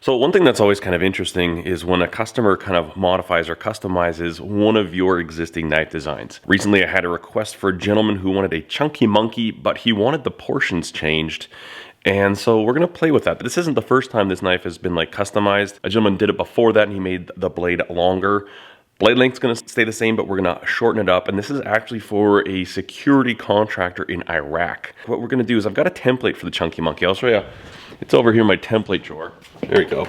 So one thing that's always kind of interesting is when a customer kind of modifies or customizes one of your existing knife designs. Recently I had a request for a gentleman who wanted a chunky monkey, but he wanted the portions changed. And so we're gonna play with that. This isn't the first time this knife has been like customized. A gentleman did it before that and he made the blade longer. Blade length's gonna stay the same, but we're gonna shorten it up. And this is actually for a security contractor in Iraq. What we're gonna do is I've got a template for the chunky monkey. I'll show you. It's over here in my template drawer. There we go.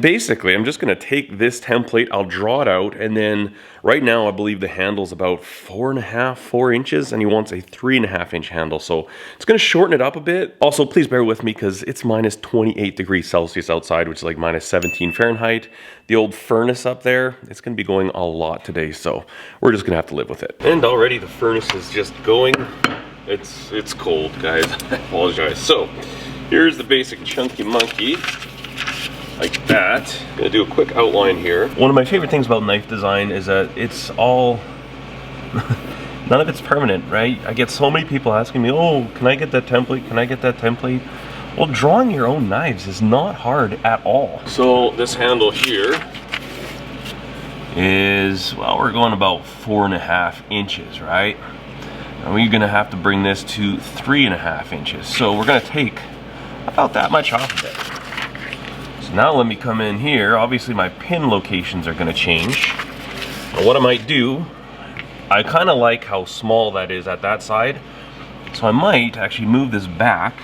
Basically, I'm just gonna take this template, I'll draw it out, and then right now I believe the handle's about 4 inches, and he wants a 3.5 inch handle. So it's gonna shorten it up a bit. Also, please bear with me because it's minus 28 degrees Celsius outside, which is like minus 17 Fahrenheit. The old furnace up there, it's gonna be going a lot today, so we're just gonna have to live with it. And already the furnace is just going. It's cold, guys. I apologize. So here's the basic chunky monkey. Like that. I'm gonna do a quick outline here. One of my favorite things about knife design is that it's all, none of it's permanent, right? I get so many people asking me, oh, can I get that template? Can I get that template? Well, drawing your own knives is not hard at all. So this handle here is, well, we're going about 4.5 inches, right? And we're gonna have to bring this to 3.5 inches. So we're gonna take about that much off of it. So now let me come in here. Obviously my pin locations are gonna change. But what I might do, I kind of like how small that is at that side. So I might actually move this back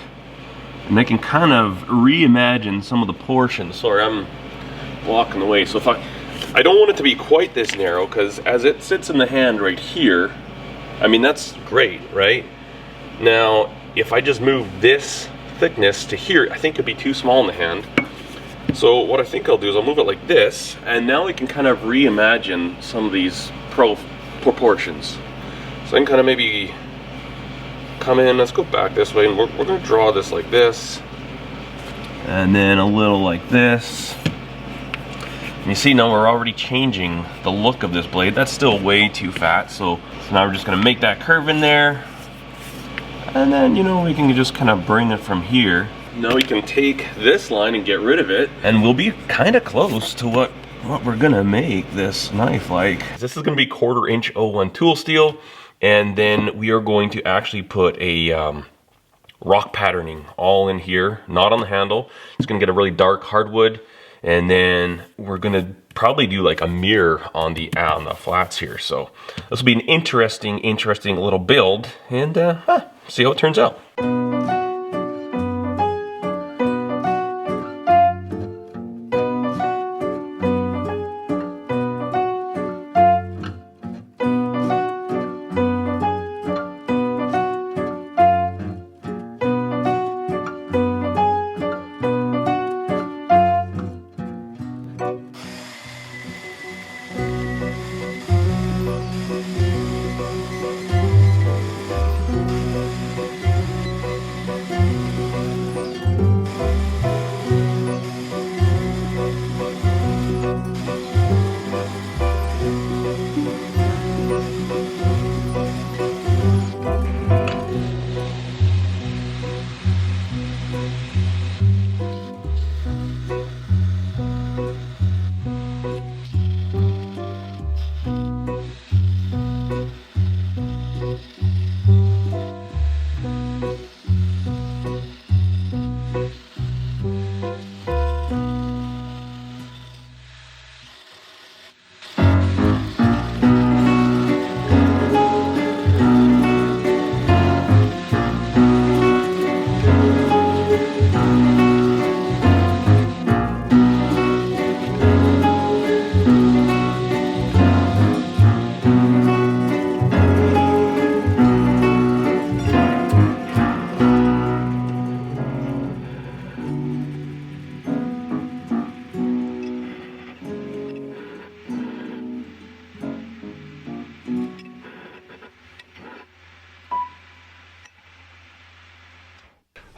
and I can kind of reimagine some of the portions. Sorry, I'm blocking the way. So if I don't want it to be quite this narrow because as it sits in the hand right here, I mean, that's great, right? Now, if I just move this thickness to here, I think it'd be too small in the hand. So what I think I'll do is I'll move it like this, and now we can kind of reimagine some of these proportions. So I can kind of maybe come in, let's go back this way, and we're gonna draw this like this, and then a little like this. And you see now we're already changing the look of this blade. That's still way too fat, so now we're just gonna make that curve in there. And then, you know, we can just kind of bring it from here. Now we can take this line and get rid of it, and we'll be kind of close to what we're gonna make this knife like. This is gonna be 1/4 inch 01 tool steel, and then we are going to actually put a rock patterning all in here, not on the handle. It's gonna get a really dark hardwood, and then we're gonna probably do like a mirror on the flats here. So this will be an interesting little build, and see how it turns out.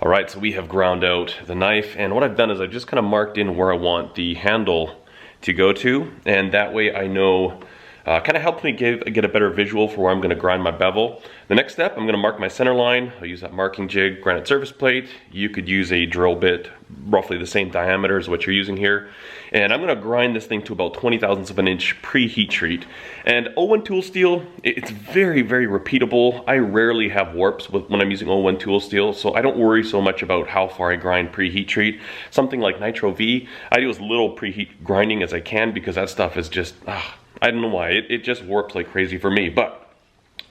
All right, so we have ground out the knife, and what I've done is I've just kind of marked in where I want the handle to go to, and that way I know Kind of helps me get a better visual for where I'm going to grind my bevel. The next step, I'm going to mark my center line. I'll use that marking jig, granite surface plate. You could use a drill bit, roughly the same diameter as what you're using here. And I'm going to grind this thing to about 20 thousandths of an inch pre-heat treat. And O1 tool steel, it's very, very repeatable. I rarely have warps when I'm using O1 tool steel, so I don't worry so much about how far I grind pre-heat treat. Something like Nitro V, I do as little preheat grinding as I can because that stuff is just, I don't know why, it just warps like crazy for me. But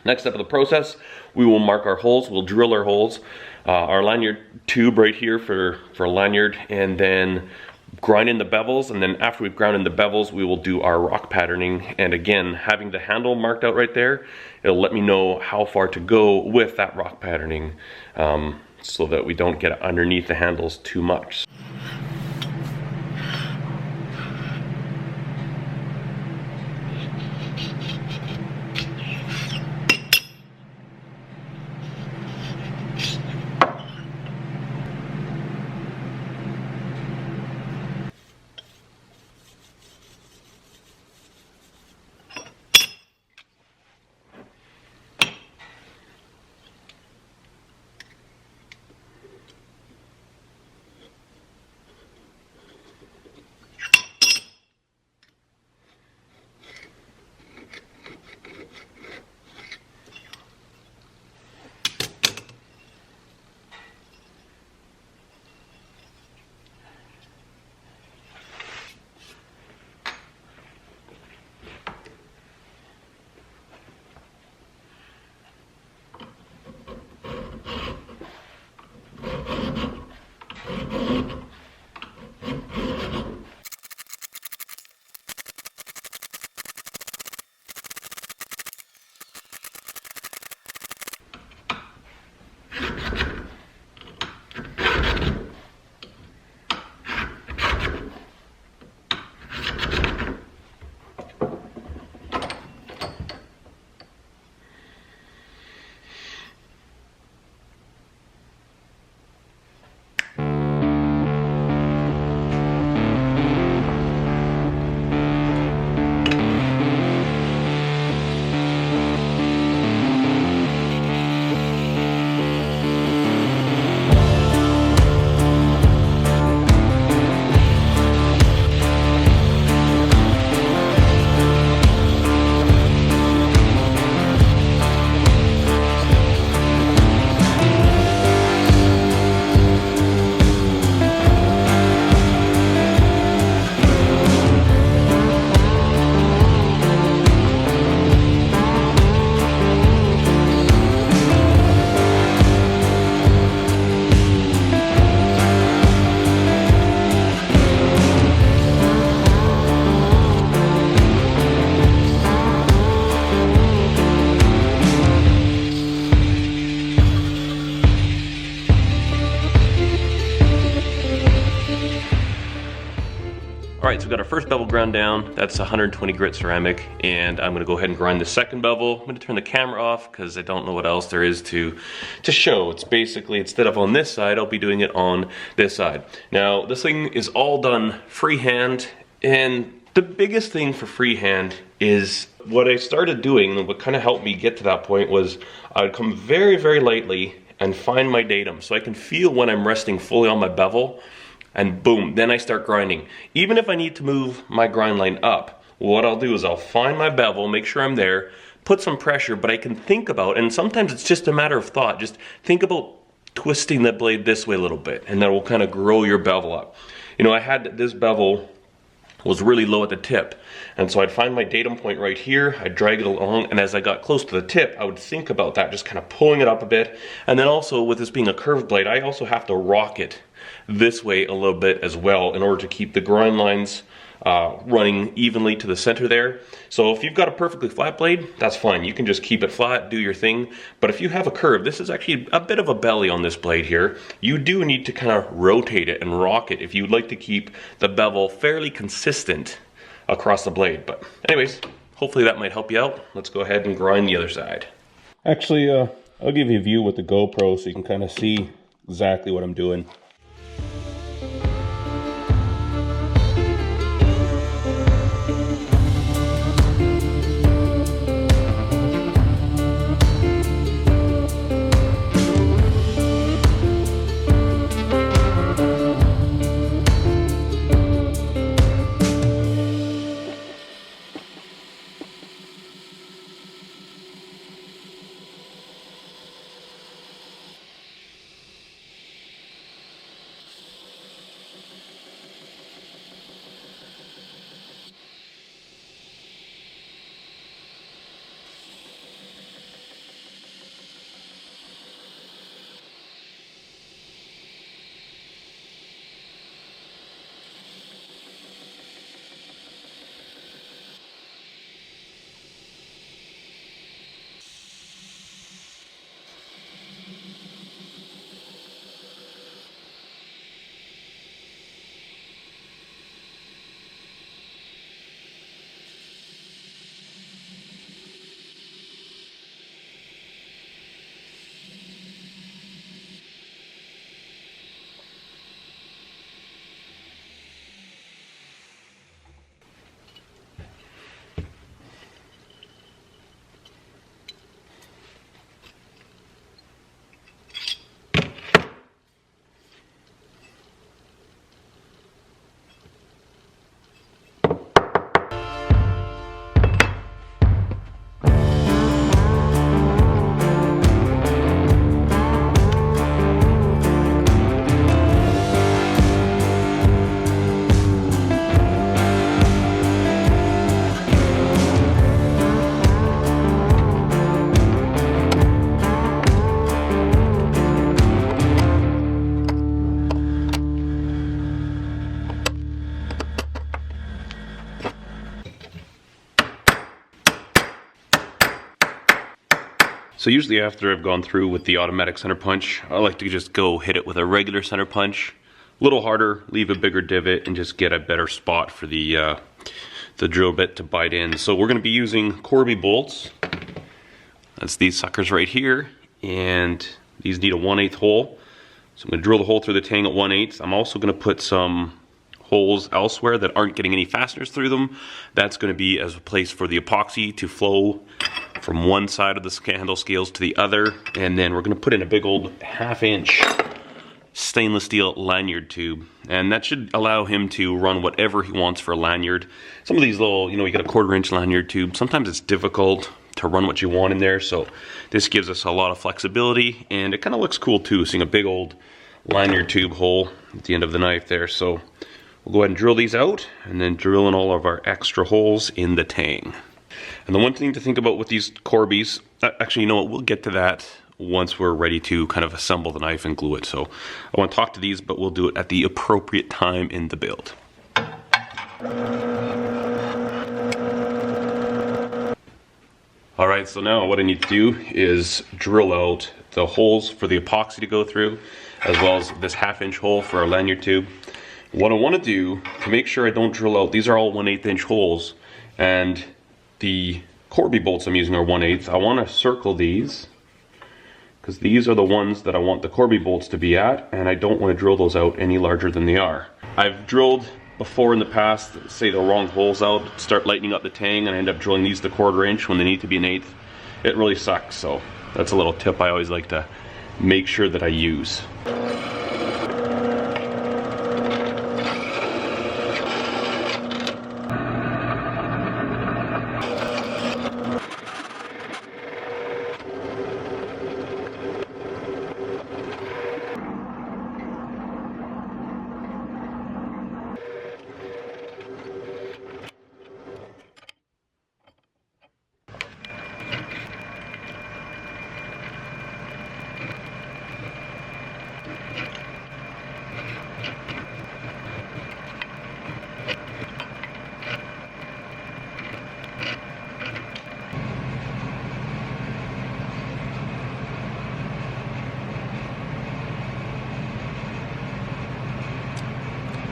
next step of the process, we will mark our holes, we'll drill our holes, our lanyard tube right here for lanyard, and then grind in the bevels. And then after we've ground in the bevels, we will do our rock patterning. And again, having the handle marked out right there, it'll let me know how far to go with that rock patterning, so that we don't get underneath the handles too much. Alright, so we've got our first bevel ground down. That's 120 grit ceramic, and I'm gonna go ahead and grind the second bevel. I'm gonna turn the camera off because I don't know what else there is to show. It's basically, instead of on this side, I'll be doing it on this side. Now, this thing is all done freehand, and the biggest thing for freehand is what I started doing, and what kind of helped me get to that point was I'd come very, very lightly and find my datum so I can feel when I'm resting fully on my bevel. And boom, then I start grinding. Even if I need to move my grind line up, what I'll do is I'll find my bevel, make sure I'm there, put some pressure, but I can think about, and sometimes it's just a matter of thought, just think about twisting the blade this way a little bit, and that will kind of grow your bevel up. You know, I had this bevel was really low at the tip, and so I'd find my datum point right here, I'd drag it along, and as I got close to the tip, I would think about that, just kind of pulling it up a bit. And then also, with this being a curved blade, I also have to rock it this way a little bit as well in order to keep the grind lines running evenly to the center there. So if you've got a perfectly flat blade, that's fine. You can just keep it flat, do your thing. But if you have a curve, this is actually a bit of a belly on this blade here. You do need to kind of rotate it and rock it if you'd like to keep the bevel fairly consistent across the blade. But anyways, hopefully that might help you out. Let's go ahead and grind the other side. Actually, I'll give you a view with the GoPro so you can kind of see exactly what I'm doing. So usually after I've gone through with the automatic center punch, I like to just go hit it with a regular center punch. A little harder, leave a bigger divot, and just get a better spot for the drill bit to bite in. So we're going to be using Corby bolts. That's these suckers right here, and these need a 1/8 hole. So I'm going to drill the hole through the tang at 1/8. I'm also going to put some holes elsewhere that aren't getting any fasteners through them. That's going to be as a place for the epoxy to flow from one side of the handle scales to the other. And then we're going to put in a big old 1/2 inch stainless steel lanyard tube, and that should allow him to run whatever he wants for a lanyard. Some of these little, you get a 1/4 inch lanyard tube, sometimes it's difficult to run what you want in there, so this gives us a lot of flexibility, and it kind of looks cool too, seeing a big old lanyard tube hole at the end of the knife there. So we'll go ahead and drill these out, and then drill in all of our extra holes in the tang. And the one thing to think about with these Corbies, actually, you know what, we'll get to that once we're ready to kind of assemble the knife and glue it. So I want to talk to these, but we'll do it at the appropriate time in the build. Alright, so now what I need to do is drill out the holes for the epoxy to go through, as well as this 1/2 inch hole for our lanyard tube. What I want to do to make sure I don't drill out, these are all 1/8 inch holes, and the Corby bolts I'm using are 1/8. I want to circle these, because these are the ones that I want the Corby bolts to be at, and I don't want to drill those out any larger than they are. I've drilled before in the past, say the wrong holes out, start lightening up the tang, and I end up drilling these to 1/4 inch when they need to be 1/8. It really sucks, so that's a little tip I always like to make sure that I use.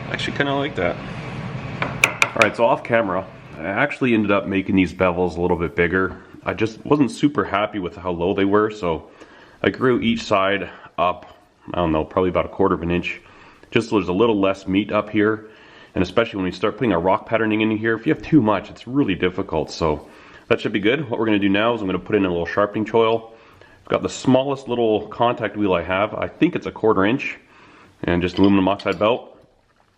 I actually kind of like that. Alright, so off camera, I actually ended up making these bevels a little bit bigger. I just wasn't super happy with how low they were, so I grew each side up, I don't know, probably about 1/4 inch, just so there's a little less meat up here. And especially when we start putting our rock patterning in here, if you have too much, it's really difficult. So that should be good. What we're going to do now is I'm going to put in a little sharpening choil. I've got the smallest little contact wheel I have. I think it's a 1/4 inch, and just aluminum oxide belt.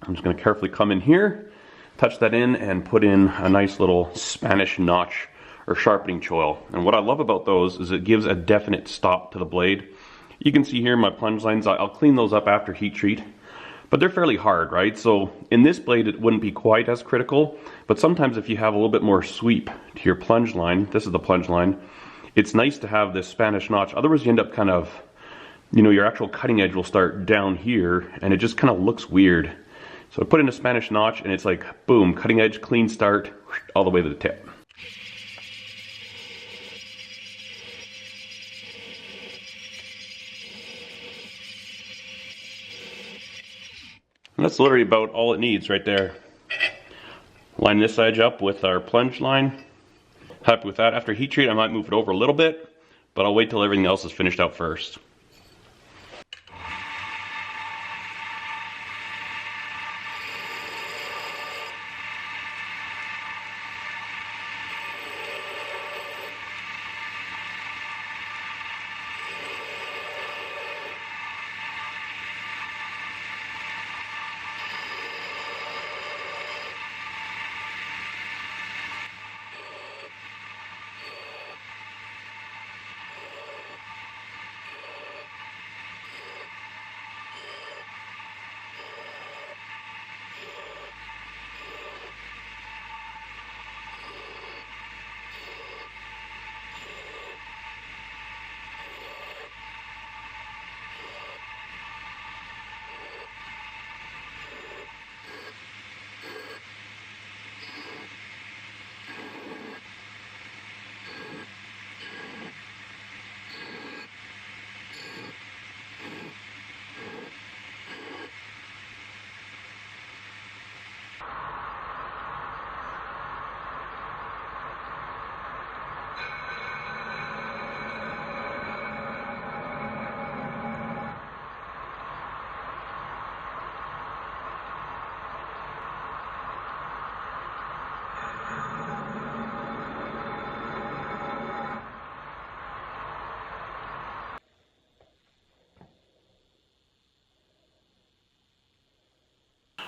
I'm just going to carefully come in here, touch that in, and put in a nice little Spanish notch or sharpening choil. And what I love about those is it gives a definite stop to the blade. You can see here my plunge lines, I'll clean those up after heat treat, but they're fairly hard, right? So in this blade it wouldn't be quite as critical, but sometimes if you have a little bit more sweep to your plunge line, this is the plunge line, it's nice to have this Spanish notch. Otherwise you end up kind of, your actual cutting edge will start down here and it just kind of looks weird. So I put in a Spanish notch and it's like, boom, cutting edge, clean start, all the way to the tip. And that's literally about all it needs right there. Line this edge up with our plunge line. Happy with that. After heat treat, I might move it over a little bit, but I'll wait till everything else is finished out first.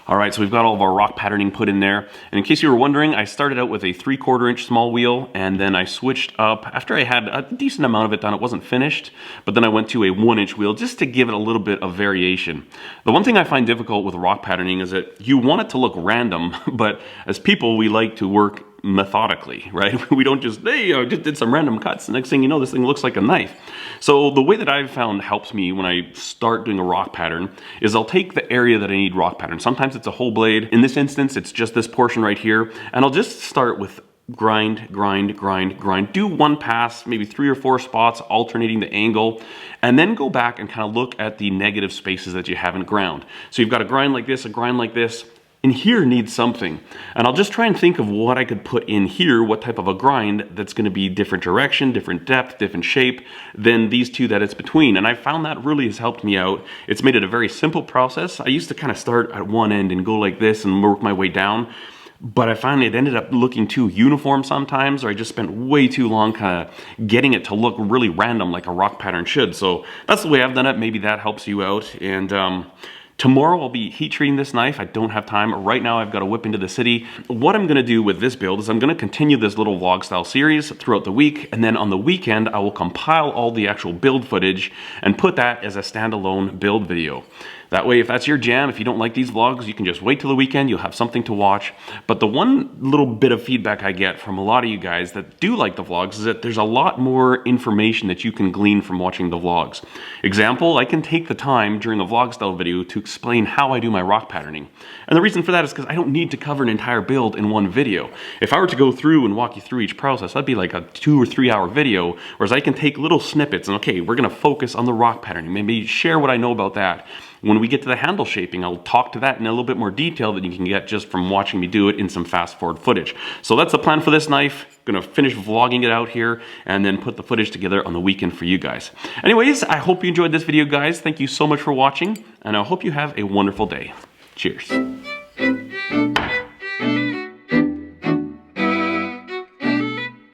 All right, so we've got all of our rock patterning put in there. And in case you were wondering, I started out with a 3/4 inch small wheel, and then I switched up, after I had a decent amount of it done, it wasn't finished, but then I went to a 1-inch wheel just to give it a little bit of variation. The one thing I find difficult with rock patterning is that you want it to look random, but as people, we like to work methodically, right? We don't just, hey, I just did some random cuts. The next thing you know, this thing looks like a knife. So the way that I've found helps me when I start doing a rock pattern is I'll take the area that I need rock pattern. Sometimes it's a whole blade. In this instance, it's just this portion right here. And I'll just start with grind, grind, grind, grind. Do one pass, maybe 3 or 4 spots, alternating the angle, and then go back and kind of look at the negative spaces that you haven't ground. So you've got a grind like this, a grind like this, and here needs something. And I'll just try and think of what I could put in here, what type of a grind that's gonna be different direction, different depth, different shape than these two that it's between. And I found that really has helped me out. It's made it a very simple process. I used to kind of start at one end and go like this and work my way down. But I found it ended up looking too uniform sometimes, or I just spent way too long kind of getting it to look really random like a rock pattern should. So that's the way I've done it. Maybe that helps you out. And tomorrow I'll be heat treating this knife. I don't have time. Right now I've got to whip into the city. What I'm going to do with this build is I'm going to continue this little vlog style series throughout the week, and then on the weekend I will compile all the actual build footage and put that as a standalone build video. That way, if that's your jam, if you don't like these vlogs, you can just wait till the weekend, you'll have something to watch. But the one little bit of feedback I get from a lot of you guys that do like the vlogs is that there's a lot more information that you can glean from watching the vlogs. Example, I can take the time during a vlog style video to explain how I do my rock patterning. And the reason for that is because I don't need to cover an entire build in one video. If I were to go through and walk you through each process, that'd be like a 2 or 3 hour video, whereas I can take little snippets and, okay, we're gonna focus on the rock patterning, maybe share what I know about that. When we get to the handle shaping, I'll talk to that in a little bit more detail than you can get just from watching me do it in some fast forward footage. So that's the plan for this knife. Gonna finish vlogging it out here and then put the footage together on the weekend for you guys. Anyways, I hope you enjoyed this video, guys. Thank you so much for watching, and I hope you have a wonderful day. Cheers.